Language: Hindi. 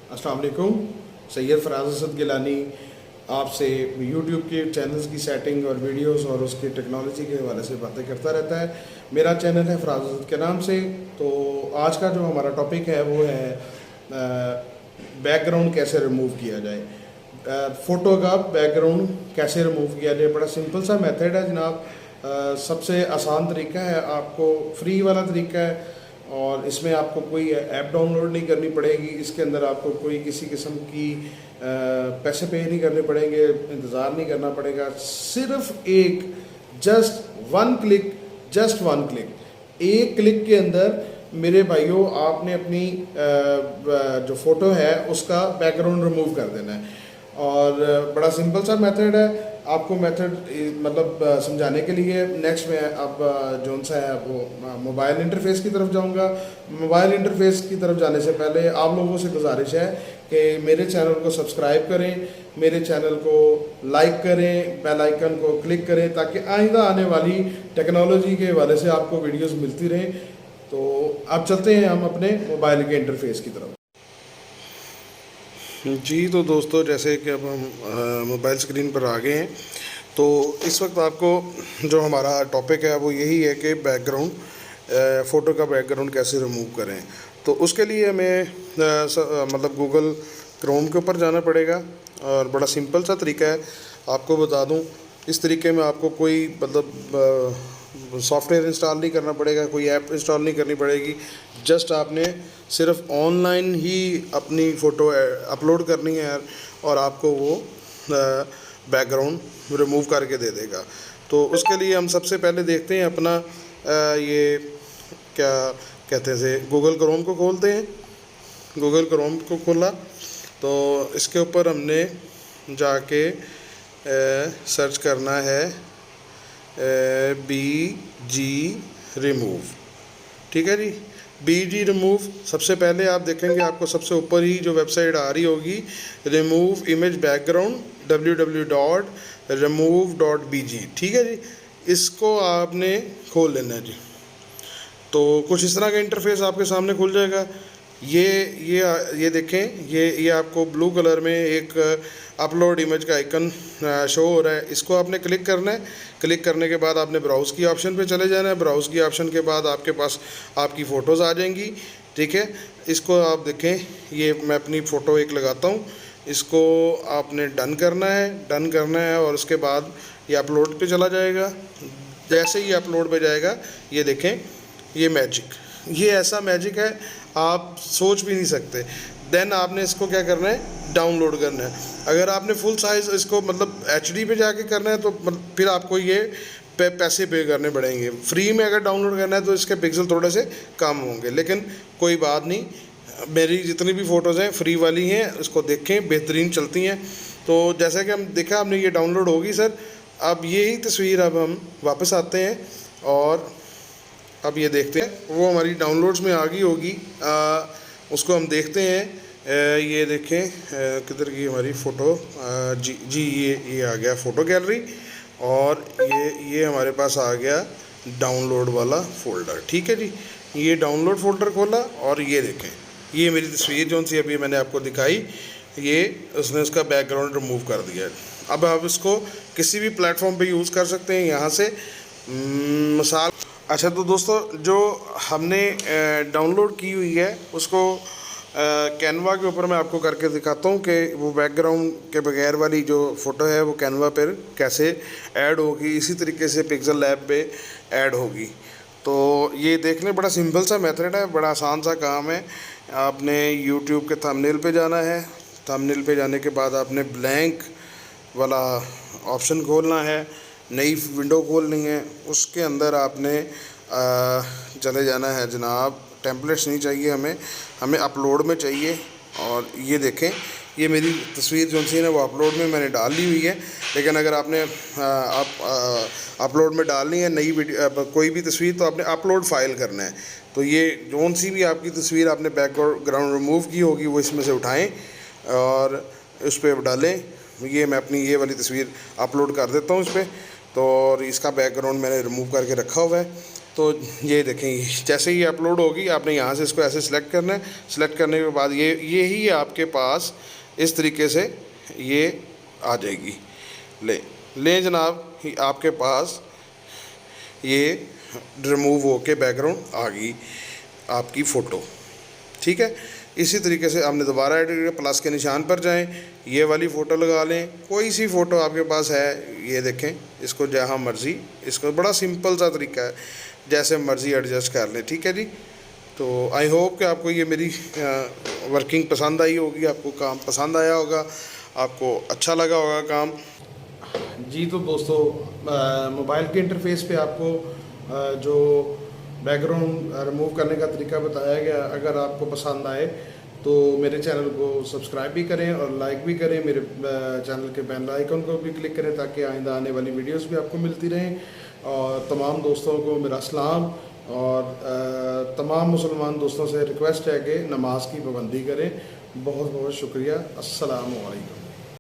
अस्सलाम वालेकुम। सैयद फराज असद गिलानी आपसे यूट्यूब के चैनल्स की सेटिंग और वीडियोस और उसकी टेक्नोलॉजी के हवाले से बातें करता रहता है। मेरा चैनल है फराज असद के नाम से। तो आज का जो हमारा टॉपिक है वो है बैकग्राउंड कैसे रिमूव किया जाए। फ़ोटो का बैकग्राउंड कैसे रिमूव किया जाए, बड़ा सिंपल सा मेथड है जनाब। सबसे आसान तरीका है, आपको फ्री वाला तरीका है और इसमें आपको कोई ऐप डाउनलोड नहीं करनी पड़ेगी। इसके अंदर आपको कोई किसी किस्म की पैसे पे नहीं करने पड़ेंगे, इंतज़ार नहीं करना पड़ेगा। सिर्फ एक जस्ट वन क्लिक, एक क्लिक के अंदर मेरे भाइयों आपने अपनी जो फ़ोटो है उसका बैकग्राउंड रिमूव कर देना है। और बड़ा सिंपल सा मेथड है। आपको मेथड मतलब समझाने के लिए नेक्स्ट में अब जो सा है वो मोबाइल इंटरफेस की तरफ जाऊंगा। मोबाइल इंटरफेस की तरफ जाने से पहले आप लोगों से गुजारिश है कि मेरे चैनल को सब्सक्राइब करें, मेरे चैनल को लाइक करें, बेल आइकन को क्लिक करें ताकि आइंदा आने वाली टेक्नोलॉजी के हवाले से आपको वीडियोस मिलती रहें। तो अब चलते हैं हम अपने मोबाइल के इंटरफेस की तरफ। जी तो दोस्तों, जैसे कि अब हम मोबाइल स्क्रीन पर आ गए हैं, तो इस वक्त आपको जो हमारा टॉपिक है वो यही है कि बैकग्राउंड फ़ोटो का बैकग्राउंड कैसे रिमूव करें। तो उसके लिए हमें मतलब गूगल क्रोम के ऊपर जाना पड़ेगा और बड़ा सिंपल सा तरीका है। आपको बता दूं, इस तरीके में आपको कोई मतलब सॉफ्टवेयर इंस्टॉल नहीं करना पड़ेगा, कोई ऐप इंस्टॉल नहीं करनी पड़ेगी। जस्ट आपने सिर्फ ऑनलाइन ही अपनी फ़ोटो अपलोड करनी है और आपको वो बैकग्राउंड रिमूव करके दे देगा। तो उसके लिए हम सबसे पहले देखते हैं अपना ये क्या कहते हैं से गूगल क्रोम को खोलते हैं। गूगल क्रोम को खोला तो इसके ऊपर हमने जाके सर्च करना है BG रिमूव। ठीक है जी, BG रिमूव। सबसे पहले आप देखेंगे आपको सबसे ऊपर ही जो वेबसाइट आ रही होगी, रिमूव इमेज बैकग्राउंड www.remove.bg। ठीक है जी, इसको आपने खोल लेना है जी। तो कुछ इस तरह का इंटरफेस आपके सामने खुल जाएगा। ये देखें, ये आपको ब्लू कलर में एक अपलोड इमेज का आइकन शो हो रहा है। इसको आपने क्लिक करना है। क्लिक करने के बाद आपने ब्राउज़ की ऑप्शन पे चले जाना है। ब्राउज़ की ऑप्शन के बाद आपके पास आपकी फ़ोटोज़ आ जाएंगी। ठीक है, इसको आप देखें, ये मैं अपनी फ़ोटो एक लगाता हूँ। इसको आपने डन करना है और उसके बाद ये अपलोड पे चला जाएगा। जैसे ही अपलोड पे जाएगा, ये देखें, ये मैजिक, ये ऐसा मैजिक है आप सोच भी नहीं सकते। देन आपने इसको क्या करना है, डाउनलोड करना है। अगर आपने फुल साइज़ इसको मतलब HD पे जाके करना है तो फिर आपको ये पैसे पे करने पड़ेंगे। फ्री में अगर डाउनलोड करना है तो इसके पिक्सल थोड़े से कम होंगे, लेकिन कोई बात नहीं, मेरी जितनी भी फ़ोटोज़ हैं फ्री वाली हैं, उसको देखें, बेहतरीन चलती हैं। तो जैसा कि हम देखा, हमने ये डाउनलोड होगी सर। अब यही तस्वीर अब हम वापस आते हैं और अब ये देखते हैं, वो हमारी डाउनलोड्स में आ गई होगी। उसको हम देखते हैं। ये देखें किधर की हमारी फ़ोटो। जी ये आ गया फ़ोटो गैलरी और ये हमारे पास आ गया डाउनलोड वाला फ़ोल्डर। ठीक है जी, ये डाउनलोड फ़ोल्डर खोला और ये देखें, ये मेरी तस्वीर जो सी अभी मैंने आपको दिखाई, ये उसने उसका बैकग्राउंड रिमूव कर दिया। अब आप इसको किसी भी प्लेटफॉर्म पे यूज़ कर सकते हैं। यहाँ से मिसाल, अच्छा तो दोस्तों, जो हमने डाउनलोड की हुई है उसको कैनवा के ऊपर मैं आपको करके दिखाता हूँ कि वो बैकग्राउंड के बगैर वाली जो फ़ोटो है वो कैनवा पर कैसे ऐड होगी। इसी तरीके से पिक्सल लैब पे ऐड होगी। तो ये देखने बड़ा सिंपल सा मेथड है, बड़ा आसान सा काम है। आपने यूट्यूब के थंबनेल पे जाना है। थंबनेल पे जाने के बाद आपने ब्लैंक वाला ऑप्शन खोलना है, नई विंडो खोलनी है। उसके अंदर आपने चले जाना है जनाब। टेम्पलेट्स नहीं चाहिए हमें अपलोड में चाहिए। और ये देखें, ये मेरी तस्वीर जो सी है वो अपलोड में मैंने डाल ली हुई है। लेकिन अगर आपने अपलोड में डालनी है नई कोई भी तस्वीर, तो आपने अपलोड फाइल करना है। तो ये जोन सी भी आपकी तस्वीर आपने बैकग्राउंड रिमूव की होगी वो इसमें से उठाएं और उस पर डालें। ये मैं अपनी ये वाली तस्वीर अपलोड कर देता हूँ इस पर। तो और इसका बैकग्राउंड मैंने रिमूव करके रखा हुआ है। तो ये देखें, जैसे ही अपलोड होगी आपने यहाँ से इसको ऐसे सिलेक्ट करना है। सिलेक्ट करने के बाद ये ही आपके पास इस तरीके से ये आ जाएगी। ले जनाब, आपके पास ये रिमूव होके बैकग्राउंड आ गई आपकी फ़ोटो। ठीक है, इसी तरीके से आपने दोबारा एडिट प्लस के निशान पर जाएं, ये वाली फ़ोटो लगा लें, कोई सी फ़ोटो आपके पास है, ये देखें, इसको जहाँ मर्ज़ी, इसको बड़ा सिंपल सा तरीका है, जैसे मर्ज़ी एडजस्ट कर लें। ठीक है जी, तो आई होप कि आपको ये मेरी वर्किंग पसंद आई होगी, आपको काम पसंद आया होगा, आपको अच्छा लगा होगा काम जी। तो दोस्तों, मोबाइल के इंटरफेस पे आपको जो बैकग्राउंड रिमूव करने का तरीका बताया गया, अगर आपको पसंद आए तो मेरे चैनल को सब्सक्राइब भी करें और लाइक भी करें। मेरे चैनल के बेल आइकन को भी क्लिक करें ताकि आइंदा आने वाली वीडियोस भी आपको मिलती रहें। और तमाम दोस्तों को मेरा सलाम, और तमाम मुसलमान दोस्तों से रिक्वेस्ट है कि नमाज की पाबंदी करें। बहुत बहुत शुक्रिया। अस्सलामु अलैकुम।